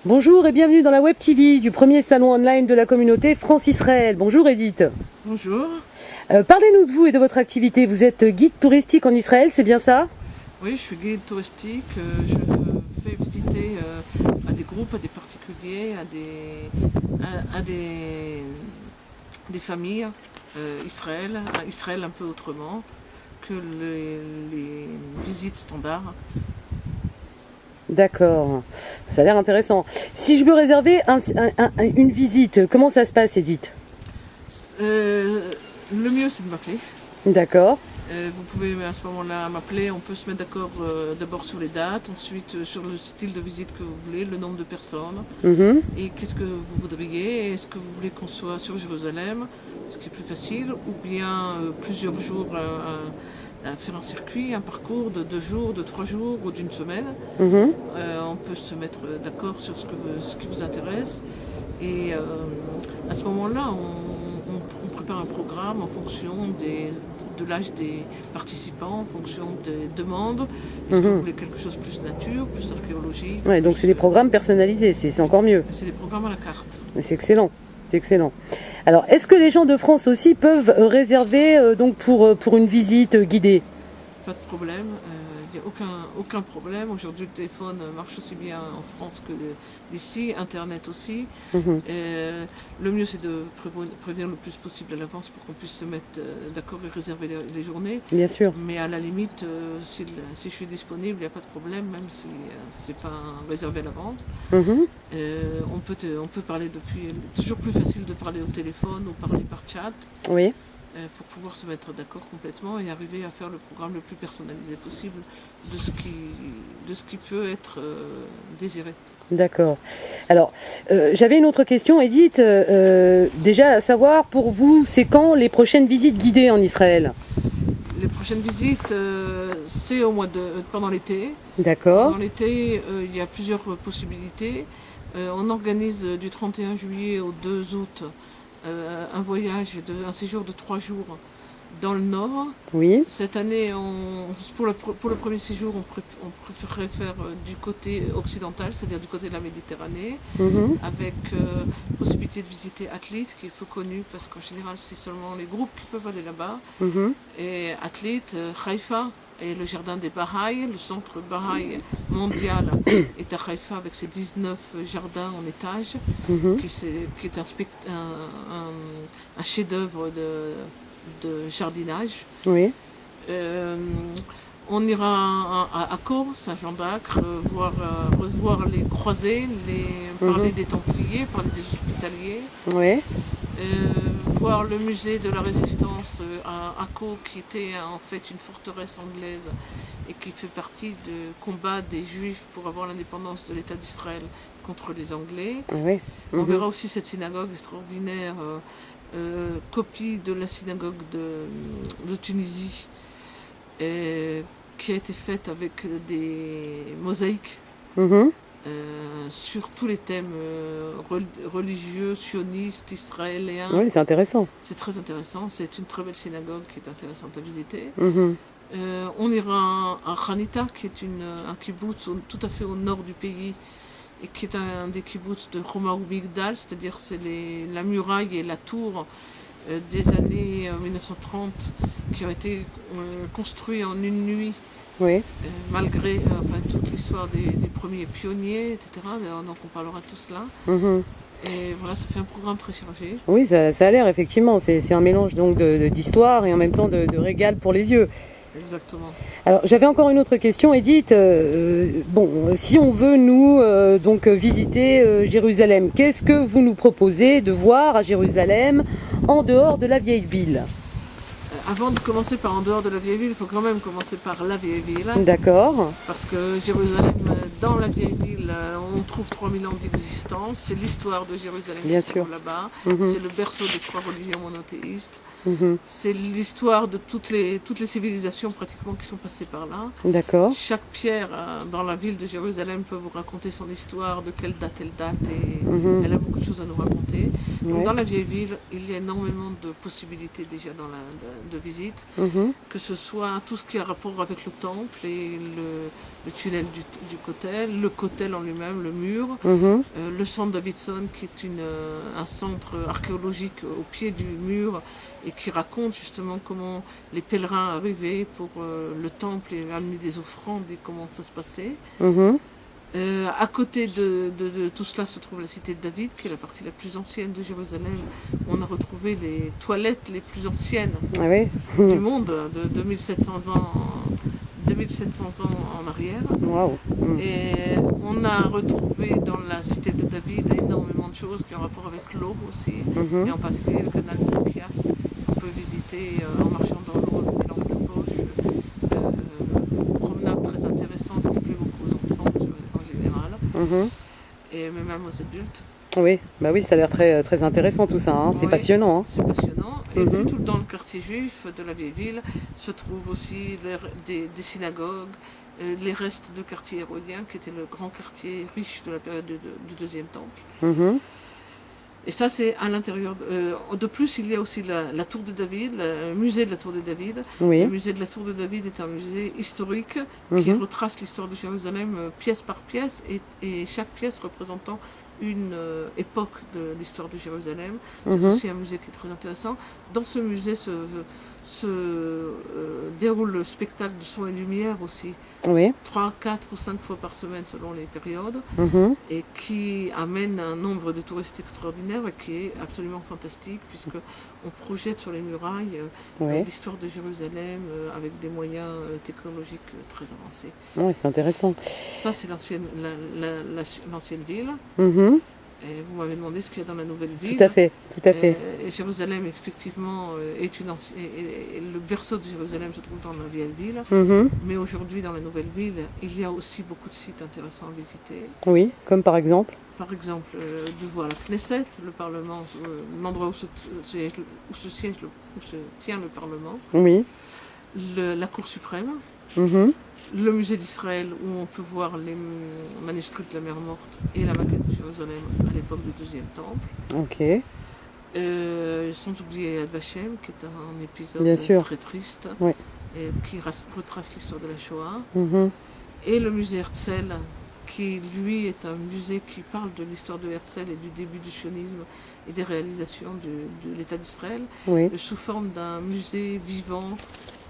Bonjour et bienvenue dans la Web TV du premier salon online de la communauté France-Israël. Bonjour Edith. Bonjour. Parlez-nous de vous et de votre activité. Vous êtes guide touristique en Israël, c'est bien ça? Oui, je suis guide touristique. Je fais visiter à des groupes, à des particuliers, à des familles Israël un peu autrement que les visites standards. D'accord, ça a l'air intéressant. Si je veux réserver une visite, comment ça se passe Edith? Le mieux c'est de m'appeler. D'accord. Vous pouvez à ce moment-là m'appeler, on peut se mettre d'accord d'abord sur les dates, ensuite sur le style de visite que vous voulez, le nombre de personnes et qu'est-ce que vous voudriez. Est-ce que vous voulez qu'on soit sur Jérusalem, ce qui est plus facile, ou bien plusieurs jours à faire un circuit, un parcours de 2 jours, de 3 jours ou d'une semaine. On peut se mettre d'accord sur ce qui vous intéresse et à ce moment-là on prépare un programme en fonction de l'âge des participants, en fonction des demandes. Est-ce que vous voulez quelque chose plus nature, plus archéologie? Ouais, donc c'est des programmes personnalisés, c'est encore mieux. C'est des programmes à la carte. C'est excellent, c'est excellent. Alors, est-ce que les gens de France aussi peuvent réserver donc pour une visite guidée? Pas de problème, il n'y a aucun problème. Aujourd'hui, le téléphone marche aussi bien en France que d'ici, Internet aussi. Le mieux, c'est de prévenir le plus possible à l'avance pour qu'on puisse se mettre d'accord et réserver les journées. Bien sûr. Mais à la limite, si je suis disponible, il n'y a pas de problème, même si c'est pas réservé à l'avance. On peut parler depuis. Toujours plus facile de parler au téléphone ou parler par chat. Oui. Pour pouvoir se mettre d'accord complètement et arriver à faire le programme le plus personnalisé possible de ce qui peut être désiré. D'accord. Alors, j'avais une autre question, Edith. Déjà, à savoir, pour vous, c'est quand les prochaines visites guidées en Israël? Les prochaines visites, c'est pendant l'été. D'accord. Pendant l'été, il y a plusieurs possibilités. On organise du 31 juillet au 2 août un séjour de 3 jours dans le nord. Oui. Cette année, pour le premier séjour, on préférerait faire du côté occidental, c'est-à-dire du côté de la Méditerranée, avec possibilité de visiter Atlit, qui est peu connu parce qu'en général, c'est seulement les groupes qui peuvent aller là-bas. Et Atlit, Haïfa, et le jardin des Bahaï, le centre Bahaï mondial est à Haïfa avec ses 19 jardins en étage, qui est un chef-d'œuvre de jardinage. Oui. On ira à Akko, Saint-Jean-d'Acre, revoir les croisés, parler des Templiers, parler des Hospitaliers. Oui. Voir le musée de la résistance à Akko, qui était en fait une forteresse anglaise et qui fait partie du combat des Juifs pour avoir l'indépendance de l'État d'Israël contre les Anglais. Oui. On verra aussi cette synagogue extraordinaire, copie de la synagogue de Tunisie, qui a été faite avec des mosaïques. Sur tous les thèmes religieux, sionistes, israéliens. Oui, c'est intéressant. C'est très intéressant, c'est une très belle synagogue qui est intéressante à visiter. On ira à Hanita, qui est un kibbutz tout à fait au nord du pays, et qui est un des kibbutz de Romaou Migdal, c'est-à-dire c'est la muraille et la tour des années 1930 qui ont été construits en une nuit. Oui. Malgré toute l'histoire des premiers pionniers, etc. Donc on parlera de tout cela. Et voilà, ça fait un programme très chargé. Oui, ça a l'air effectivement. C'est un mélange donc d'histoire et en même temps de régal pour les yeux. Exactement. Alors j'avais encore une autre question, Edith. Si on veut nous visiter Jérusalem, qu'est-ce que vous nous proposez de voir à Jérusalem en dehors de la vieille ville? Avant de commencer par en dehors de la vieille ville, il faut quand même commencer par la vieille ville. D'accord. Parce que Jérusalem, dans la vieille ville, on trouve 3000 ans d'existence. C'est l'histoire de Jérusalem Bien qui se sûr. trouve là-bas. C'est le berceau des 3 religions monothéistes. C'est l'histoire de toutes les civilisations pratiquement qui sont passées par là. D'accord. Chaque pierre dans la ville de Jérusalem peut vous raconter son histoire, de quelle date elle date, et elle a beaucoup de choses à nous raconter. Donc, dans la vieille ville, il y a énormément de possibilités déjà de visite, que ce soit tout ce qui a rapport avec le temple et le tunnel du Kotel. l'hôtel, le Kotel en lui-même, le mur, le centre Davidson qui est un centre archéologique au pied du mur et qui raconte justement comment les pèlerins arrivaient pour le temple et amener des offrandes et comment ça se passait. À côté de tout cela se trouve la cité de David, qui est la partie la plus ancienne de Jérusalem, où on a retrouvé les toilettes les plus anciennes du monde, de 2700 ans, 2700 ans en arrière. Wow. Et on a retrouvé dans la cité de David énormément de choses qui ont rapport avec l'eau aussi, et en particulier le canal de Zacchias, qu'on peut visiter en marchant dans l'eau avec des lampes de poche. Une promenade très intéressante qui plaît beaucoup aux enfants en général, et même aux adultes. Oui, bah oui, ça a l'air très, très intéressant tout ça, hein. C'est passionnant. Hein. C'est passionnant. Et puis tout dans le quartier juif de la vieille ville se trouvent aussi des synagogues, les restes de quartier hérodien, qui était le grand quartier riche de la période du deuxième temple. Et ça, c'est à l'intérieur. De plus, il y a aussi la tour de David, le musée de la tour de David. Oui. Le musée de la tour de David est un musée historique qui retrace l'histoire de Jérusalem pièce par pièce, et chaque pièce représentant une époque de l'histoire de Jérusalem. C'est aussi un musée qui est très intéressant. Dans ce musée se déroule le spectacle de son et lumière aussi, 3, 4 ou 5 fois par semaine selon les périodes, et qui amène un nombre de touristes extraordinaires et qui est absolument fantastique, puisque on projette sur les murailles l'histoire de Jérusalem avec des moyens technologiques très avancés. Oui, c'est intéressant. Ça, c'est l'ancienne ville. Et vous m'avez demandé ce qu'il y a dans la nouvelle ville. Tout à fait, tout à fait. Et Jérusalem, effectivement, est le berceau de Jérusalem se trouve dans la vieille ville. Mais aujourd'hui, dans la nouvelle ville, il y a aussi beaucoup de sites intéressants à visiter. Oui, comme par exemple. Par exemple, de voir la Knesset, le Parlement, l'endroit où se tient le Parlement. Oui. La Cour suprême. Le musée d'Israël, où on peut voir les manuscrits de la mer Morte et la maquette de Jérusalem à l'époque du deuxième temple. Ok. Sans oublier Yad Vashem, qui est un épisode très triste, et qui retrace l'histoire de la Shoah. Et le musée Herzl, qui lui est un musée qui parle de l'histoire de Herzl et du début du sionisme et des réalisations de l'État d'Israël, sous forme d'un musée vivant,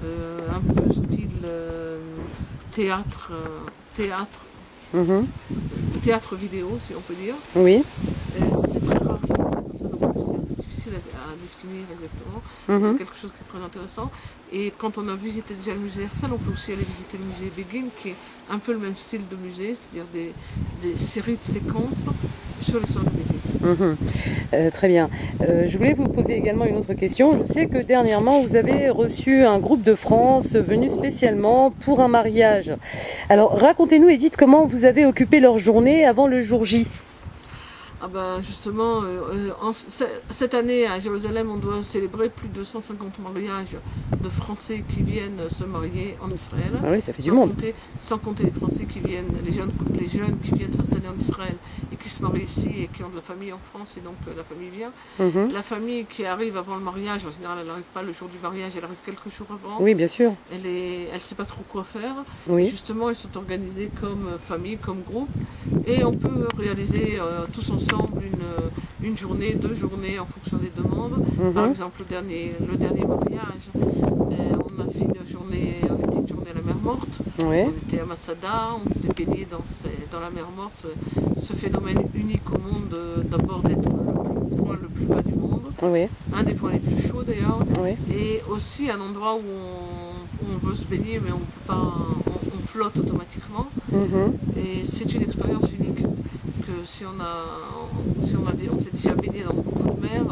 un peu style théâtre vidéo, si on peut dire. Oui. C'est très rare, donc c'est un peu difficile à définir exactement. C'est quelque chose qui est très intéressant. Et quand on a visité déjà le musée Herzl, on peut aussi aller visiter le musée Begin, qui est un peu le même style de musée, c'est-à-dire des séries de séquences sur l'histoire de Begin. Très bien. Je voulais vous poser également une autre question. Je sais que dernièrement, vous avez reçu un groupe de France venu spécialement pour un mariage. Alors, racontez-nous, Edith, comment vous avez occupé leur journée avant le jour J. Ah ben justement, cette année à Jérusalem, on doit célébrer plus de 150 mariages de Français qui viennent se marier en Israël. Ah oui, ça fait du monde. Sans compter les Français qui viennent, les jeunes qui viennent s'installer en Israël et qui se marient ici et qui ont de la famille en France, et donc la famille vient. La famille qui arrive avant le mariage, en général, elle n'arrive pas le jour du mariage, elle arrive quelques jours avant. Oui, bien sûr. Elle sait pas trop quoi faire. Oui. Et justement, elles sont organisées comme famille, comme groupe, et on peut réaliser tous ensemble une journée, 2 journées en fonction des demandes. Par exemple, le dernier mariage, on a fait une journée à la mer Morte. On était à Masada, on s'est baigné dans la mer Morte, ce phénomène unique au monde, d'abord d'être le point le plus bas du monde, un des points les plus chauds d'ailleurs, et aussi un endroit où on veut se baigner mais on peut pas, on flotte automatiquement. Et c'est une expérience unique. Que si on s'est déjà baigné dans beaucoup de mer,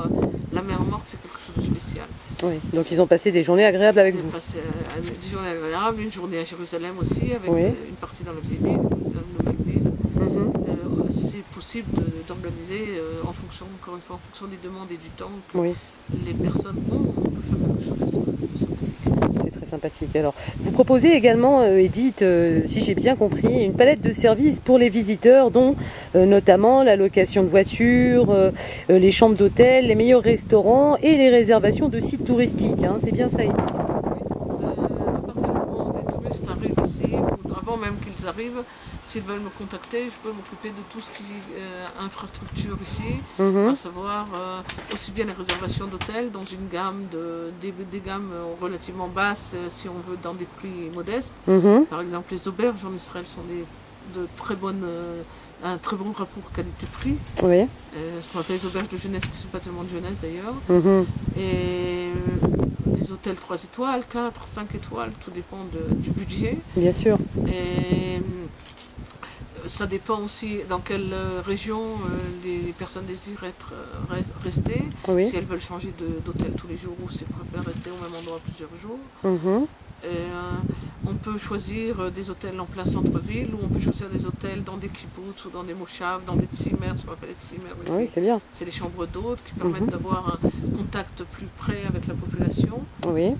la mer Morte c'est quelque chose de spécial. Oui, donc ils ont passé des journées agréables avec vous. Des journées agréables, une journée à Jérusalem aussi, avec une partie dans la vieille ville, dans la nouvelle ville. C'est possible d'organiser en fonction des demandes et du temps que les personnes ont. On peut faire quelque chose de sympathique. C'est très sympathique. Alors, vous proposez également, Edith, si j'ai bien compris, une palette de services pour les visiteurs, dont notamment la location de voitures, les chambres d'hôtel, les meilleurs restaurants et les réservations de sites touristiques. Hein. C'est bien ça, Edith? À partir du moment où les touristes arrivent ici, ou avant même qu'ils arrivent, s'ils veulent me contacter, je peux m'occuper de tout ce qui est infrastructure ici, à savoir aussi bien les réservations d'hôtels dans une gamme des gammes relativement basses si on veut dans des prix modestes. Par exemple, les auberges en Israël sont de très bonnes, un très bon rapport qualité-prix. Oui. Ce qu'on appelle les auberges de jeunesse, qui ne sont pas tellement de jeunesse d'ailleurs. Et des hôtels 3 étoiles, 4, 5 étoiles, tout dépend du budget. Bien sûr. Et ça dépend aussi dans quelle région les personnes désirent rester. Oui. Si elles veulent changer d'hôtel tous les jours ou si elles préfèrent rester au même endroit plusieurs jours. Et, on peut choisir des hôtels en plein centre-ville ou on peut choisir des hôtels dans des kibbutz ou dans des moshav, dans des tzimmer, ce qu'on appelle les tzimmer. Oui, c'est bien. C'est les chambres d'hôtes qui permettent d'avoir un contact plus près avec la population. Oui.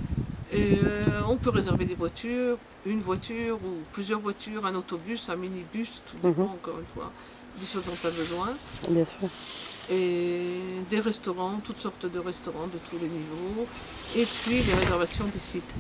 Et on peut réserver des voitures, une voiture ou plusieurs voitures, un autobus, un minibus, tout dépend encore une fois de ce dont on a besoin. Bien sûr. Et des restaurants, toutes sortes de restaurants de tous les niveaux. Et puis les réservations des sites.